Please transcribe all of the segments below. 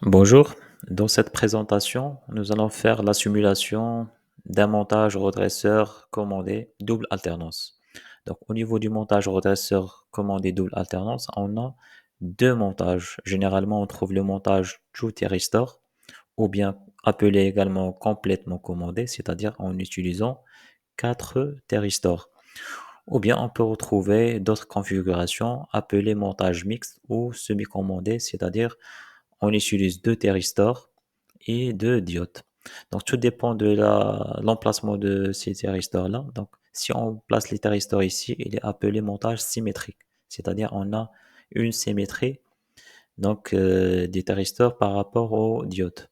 Bonjour, dans cette présentation, nous allons faire la simulation d'un montage redresseur commandé double alternance. Donc, au niveau du montage redresseur commandé double alternance, on a deux montages. Généralement, on trouve le montage True Restore ou bien appelé également complètement commandé, c'est-à-dire en utilisant quatre thyristors. Ou bien on peut retrouver d'autres configurations appelées montage mixte ou semi-commandé, c'est-à-dire on utilise deux thyristors et deux diodes. Donc tout dépend de l'emplacement de ces thyristors-là. Donc si on place les thyristors ici, il est appelé montage symétrique, c'est-à-dire on a une symétrie des thyristors par rapport aux diodes.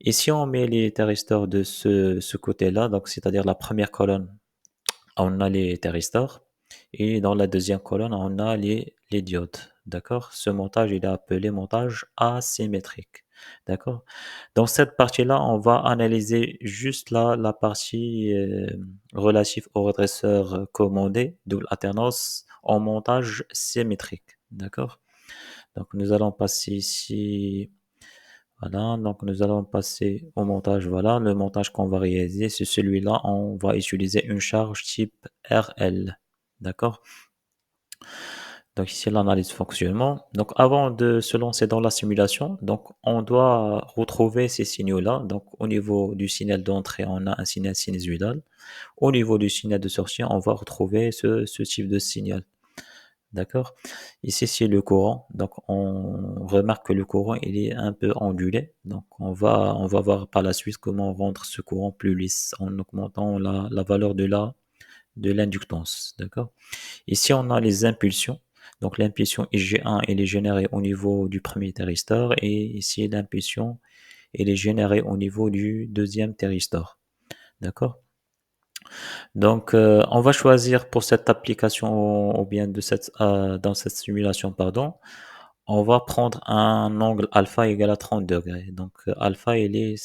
Et si on met les thyristors de ce côté-là, donc c'est-à-dire la première colonne, on a les thyristors et dans la deuxième colonne, on a les diodes. D'accord? Ce montage, il est appelé montage asymétrique. D'accord? Dans cette partie-là, on va analyser juste la partie relative au redresseur commandé, double alternance, en montage symétrique. D'accord? Donc, nous allons passer ici. Voilà, donc nous allons passer au montage. Voilà, le montage qu'on va réaliser, c'est celui-là. On va utiliser une charge type RL. D'accord? Donc ici, l'analyse fonctionnement. Donc avant de se lancer dans la simulation, donc on doit retrouver ces signaux-là. Donc au niveau du signal d'entrée, on a un signal sinusoïdal. Au niveau du signal de sortie, on va retrouver ce type de signal. D'accord? Ici, c'est le courant. Donc, on remarque que le courant, il est un peu ondulé. Donc, on va voir par la suite comment rendre ce courant plus lisse en augmentant la valeur de l'inductance. D'accord? Ici, on a les impulsions. Donc, l'impulsion IG1, elle est générée au niveau du premier thyristor. Et ici, l'impulsion, elle est générée au niveau du deuxième thyristor. D'accord? Donc, on va choisir pour cette application ou bien dans cette simulation, pardon, on va prendre un angle alpha égal à 30 degrés. Donc, alpha, il est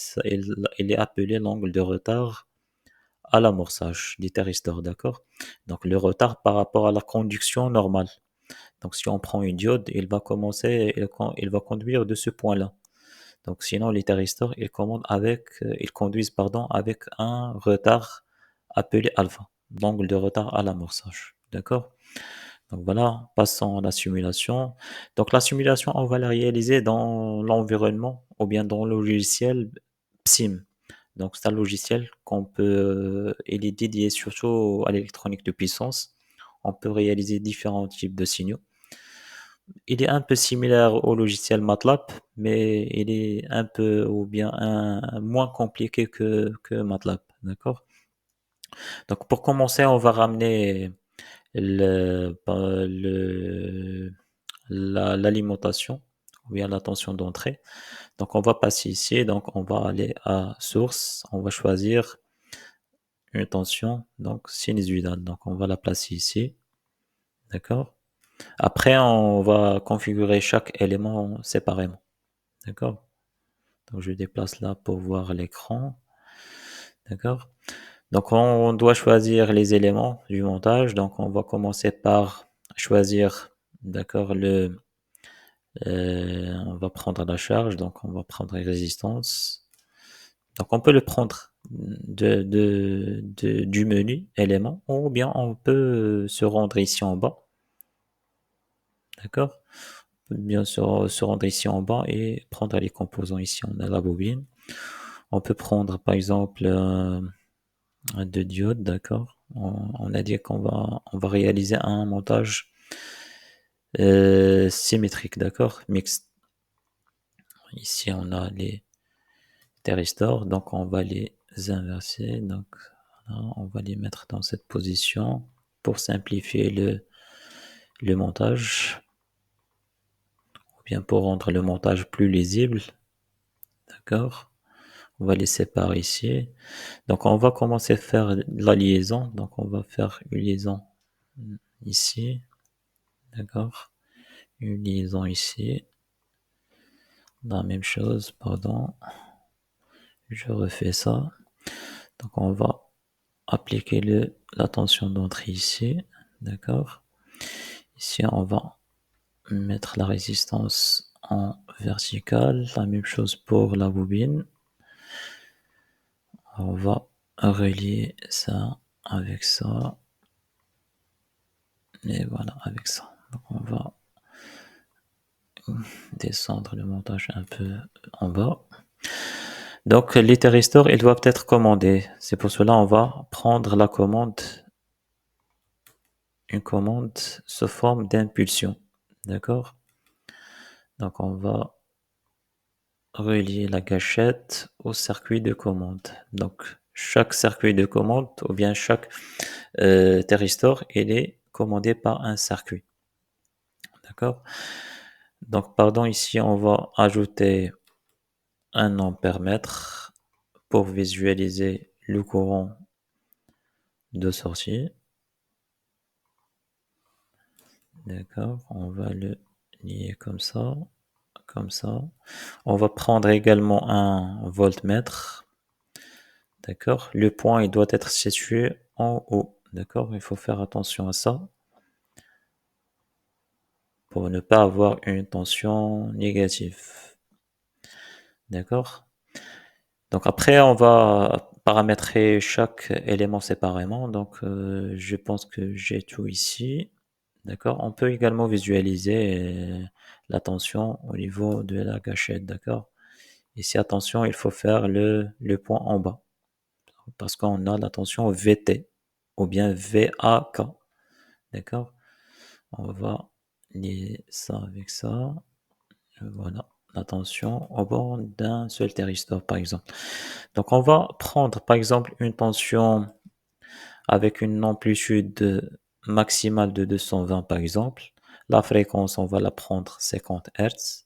appelé l'angle de retard à l'amorçage des thyristors, d'accord? Donc, le retard par rapport à la conduction normale. Donc, si on prend une diode, il va conduire de ce point-là. Donc, sinon, les thyristors, ils conduisent, pardon, avec un retard appelé alpha, l'angle de retard à l'amorçage. D'accord? Donc voilà, passons à la simulation. Donc la simulation, on va la réaliser dans l'environnement ou bien dans le logiciel PSIM. Donc c'est un logiciel il est dédié surtout à l'électronique de puissance. On peut réaliser différents types de signaux. Il est un peu similaire au logiciel MATLAB, mais il est un peu ou bien moins compliqué que MATLAB. D'accord? Donc pour commencer, on va ramener l'alimentation ou bien la tension d'entrée. Donc on va passer ici, donc on va aller à source, on va choisir une tension donc sinusoïdale. Donc on va la placer ici, d'accord? Après on va configurer chaque élément séparément, d'accord? Donc je déplace là pour voir l'écran, d'accord? Donc on doit choisir les éléments du montage. Donc on va commencer par choisir, d'accord, on va prendre la charge, donc on va prendre les résistances. Donc on peut le prendre du menu élément ou bien on peut se rendre ici en bas, d'accord? On peut bien se rendre ici en bas et prendre les composants. Ici on a la bobine. On peut prendre par exemple deux diodes, d'accord? On a dit on va réaliser un montage symétrique, d'accord? Mixte. Ici on a les thyristors, donc on va les inverser. Donc voilà, on va les mettre dans cette position pour simplifier le montage, ou bien pour rendre le montage plus lisible. D'accord? On va les séparer ici. Donc on va commencer à faire la liaison. Donc on va faire une liaison ici. D'accord? Une liaison ici. La même chose, pardon. Je refais ça. Donc on va appliquer la tension d'entrée ici. D'accord? Ici on va mettre la résistance en vertical. La même chose pour la bobine. On va relier ça avec ça. Et voilà, avec ça. Donc on va descendre le montage un peu en bas. Donc les thyristors, ils doivent être commandés. C'est pour cela on va prendre la commande, une commande sous forme d'impulsion. D'accord? Donc on va relier la gâchette au circuit de commande. Donc chaque circuit de commande ou bien chaque thyristor, il est commandé par un circuit. D'accord? Donc pardon, ici on va ajouter un ampère-mètre pour visualiser le courant de sortie. D'accord, on va le lier comme ça, comme ça. On va prendre également un voltmètre. D'accord, le point il doit être situé en haut. D'accord, il faut faire attention à ça pour ne pas avoir une tension négative. D'accord. Donc après, on va paramétrer chaque élément séparément. Donc je pense que j'ai tout ici. D'accord. On peut également visualiser la tension au niveau de la gâchette. D'accord. Ici, attention, il faut faire le point en bas parce qu'on a la tension VT ou bien VAK. D'accord. On va lier ça avec ça. Voilà. La tension au bord d'un seul thyristor, par exemple. Donc, on va prendre, par exemple, une tension avec une amplitude maximale de 220, par exemple. La fréquence, on va la prendre 50 Hz.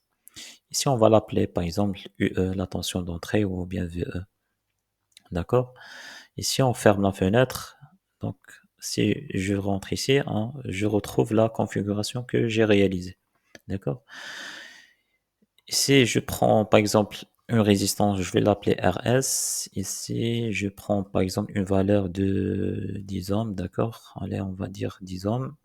Ici, on va l'appeler, par exemple, UE, la tension d'entrée, ou bien VE. D'accord? Ici, on ferme la fenêtre. Donc, si je rentre ici, hein, je retrouve la configuration que j'ai réalisée. D'accord? Ici, je prends par exemple une résistance, je vais l'appeler RS. Ici, je prends par exemple une valeur de 10 ohms, d'accord? Allez, on va dire 10 ohms.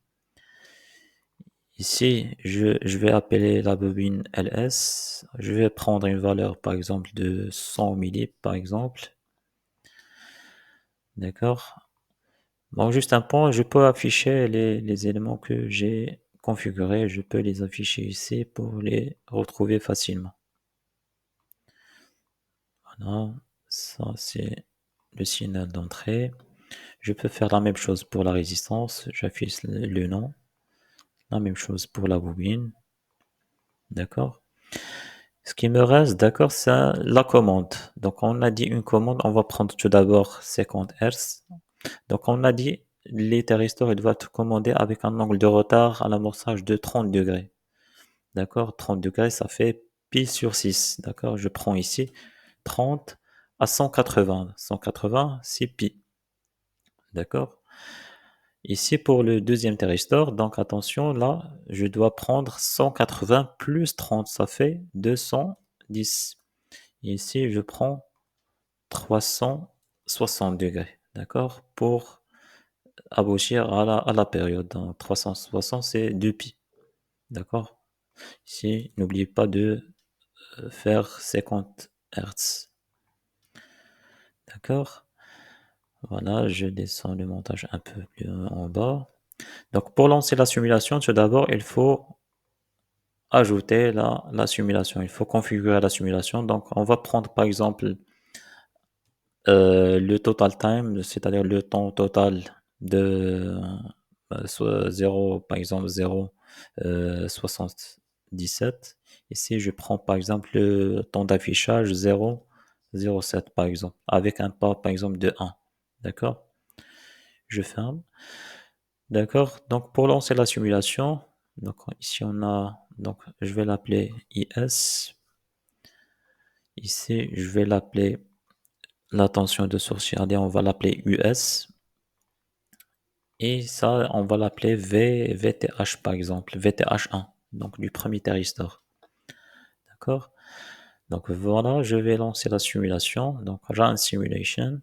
Ici, je vais appeler la bobine LS. Je vais prendre une valeur par exemple de 100 millip par exemple. D'accord? Bon, juste un point, je peux afficher les éléments que j'ai configurés. Je peux les afficher ici pour les retrouver facilement. Voilà, ça c'est le signal d'entrée. Je peux faire la même chose pour la résistance, j'affiche le nom. La même chose pour la bobine, d'accord. Ce qui me reste, d'accord, c'est la commande. Donc on a dit une commande, on va prendre tout d'abord 50 Hz. Donc on a dit les thyristors, ils doivent être commandés avec un angle de retard à l'amorçage de 30 degrés. D'accord, 30 degrés, ça fait pi sur 6. D'accord, je prends ici 30 à 180. 180, c'est pi. D'accord. Ici, pour le deuxième thyristor, donc attention, là, je dois prendre 180 plus 30, ça fait 210. Ici, je prends 360 degrés, d'accord, pour aboutir à la période. Donc, 360, c'est 2 pi, d'accord. Ici, n'oubliez pas de faire 50 Hertz, d'accord. Voilà, je descends le montage un peu plus en bas. Donc, pour lancer la simulation, tout d'abord, il faut ajouter la simulation. Il faut configurer la simulation. Donc, on va prendre par exemple le total time, c'est-à-dire le temps total de soit 0, par exemple 0, 77. Ici, je prends par exemple le temps d'affichage 0, 0,7 par exemple, avec un pas par exemple de 1. D'accord? Je ferme. D'accord. Donc, pour lancer la simulation, donc ici on a, donc je vais l'appeler IS. Ici, je vais l'appeler la tension de sortie. Allez, on va l'appeler US. Et ça, on va l'appeler VTH par exemple, VTH1, donc du premier thyristor. D'accord? Donc voilà, je vais lancer la simulation. Donc run simulation.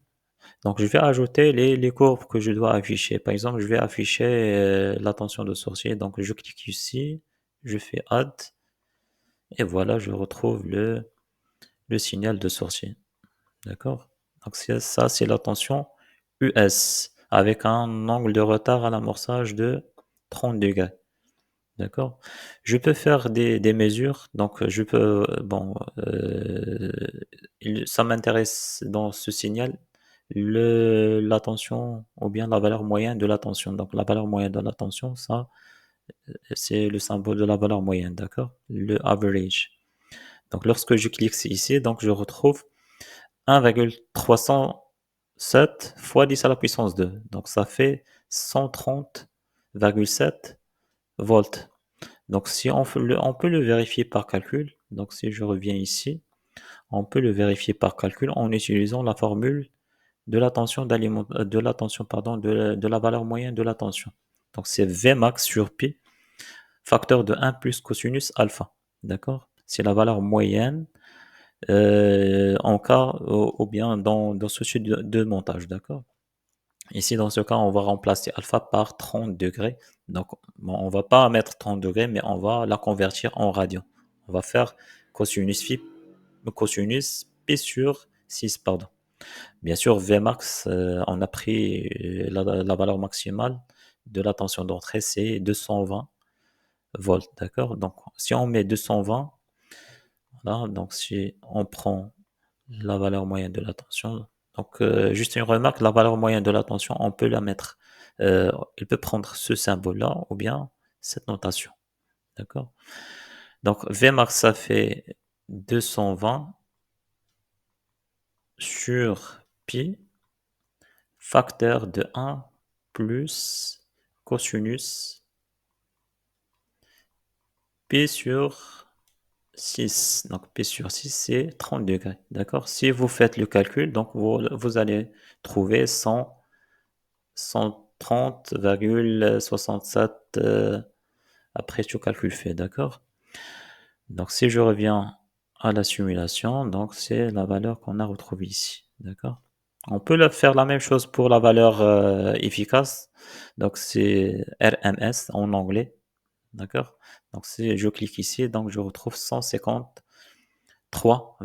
Donc je vais ajouter les courbes que je dois afficher. Par exemple, je vais afficher la tension de sortie. Donc je clique ici, je fais add et voilà, je retrouve le signal de sortie. D'accord? Donc ça, c'est la tension US avec un angle de retard à l'amorçage de 30 degrés. D'accord? Je peux faire des mesures, donc je peux, bon, ça m'intéresse dans ce signal, la tension ou bien la valeur moyenne de la tension. Donc la valeur moyenne de la tension, ça, c'est le symbole de la valeur moyenne, d'accord? Le average. Donc lorsque je clique ici, donc je retrouve 1,307 fois 10 à la puissance 2. Donc ça fait 130,7 volts. Donc si on peut le vérifier par calcul, donc si je reviens ici, on peut le vérifier par calcul en utilisant la formule de la tension de la tension, pardon, de la valeur moyenne de la tension. Donc c'est Vmax sur pi, facteur de 1 plus cosinus alpha. D'accord? C'est la valeur moyenne en cas ou bien dans ce type de montage. D'accord? Ici, dans ce cas, on va remplacer alpha par 30 degrés. Donc, bon, on va pas mettre 30 degrés, mais on va la convertir en radian. On va faire cosinus pi sur 6, pardon. Bien sûr, Vmax, on a pris la valeur maximale de la tension d'entrée, c'est 220 volts, d'accord? Donc, si on met 220, voilà, donc si on prend la valeur moyenne de la tension, donc juste une remarque, la valeur moyenne de la tension, on peut la mettre, il peut prendre ce symbole-là ou bien cette notation, d'accord? Donc, Vmax, ça fait 220 sur pi, facteur de 1 plus cosinus P sur 6. Donc P sur 6, c'est 30 degrés. D'accord? Si vous faites le calcul, donc vous allez trouver 130,67 après tout calcul fait. D'accord? Donc si je reviens à la simulation, donc c'est la valeur qu'on a retrouvée ici. D'accord? On peut faire la même chose pour la valeur efficace. Donc c'est RMS en anglais. D'accord? Donc si je clique ici, donc je retrouve 153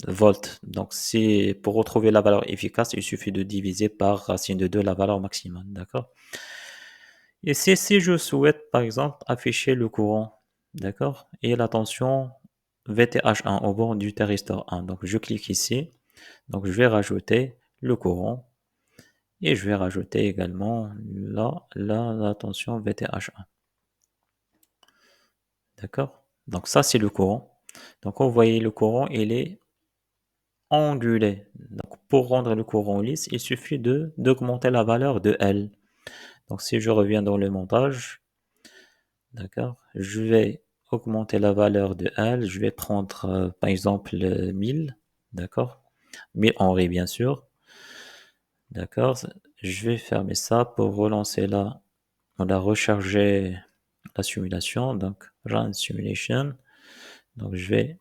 volts. Donc si pour retrouver la valeur efficace, il suffit de diviser par racine de 2 la valeur maximale. D'accord? Et si je souhaite par exemple afficher le courant, d'accord? Et la tension VTH1 au bord du thyristor 1. Donc je clique ici. Donc je vais rajouter le courant et je vais rajouter également la tension VTH1. D'accord? Donc ça, c'est le courant. Donc vous voyez, le courant, il est ondulé. Donc pour rendre le courant lisse, il suffit d'augmenter la valeur de L. Donc si je reviens dans le montage, d'accord, je vais augmenter la valeur de L. Je vais prendre par exemple 1000, d'accord? 1000 Henry bien sûr. D'accord? Je vais fermer ça pour relancer là. On a rechargé la simulation. Donc run simulation. Donc je vais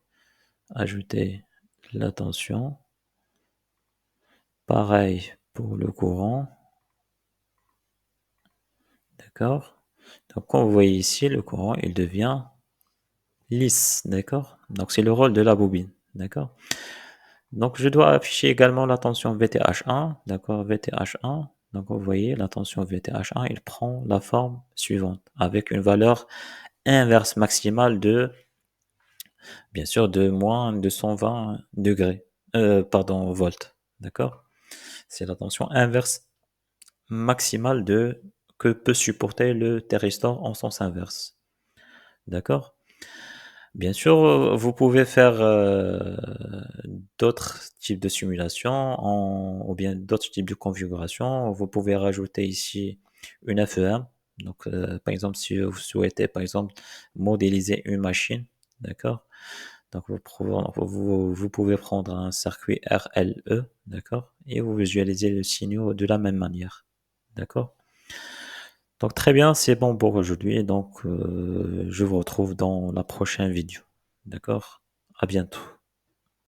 ajouter la tension. Pareil pour le courant. D'accord? Donc, comme vous voyez ici, le courant, il devient lisse. D'accord? Donc, c'est le rôle de la bobine. D'accord? Donc, je dois afficher également la tension VTH1. D'accord? VTH1. Donc, vous voyez, la tension VTH1, il prend la forme suivante avec une valeur inverse maximale de, bien sûr, de moins 220 degrés. Pardon, volts. D'accord? C'est la tension inverse maximale que peut supporter le thyristor en sens inverse. D'accord? Bien sûr, vous pouvez faire d'autres types de simulations ou bien d'autres types de configurations. Vous pouvez rajouter ici une FEM. Donc, par exemple, si vous souhaitez, par exemple, modéliser une machine, d'accord? Donc, vous pouvez prendre un circuit RLE, d'accord? Et vous visualisez le signal de la même manière, d'accord? Donc très bien, c'est bon pour aujourd'hui. Donc je vous retrouve dans la prochaine vidéo. D'accord? À bientôt.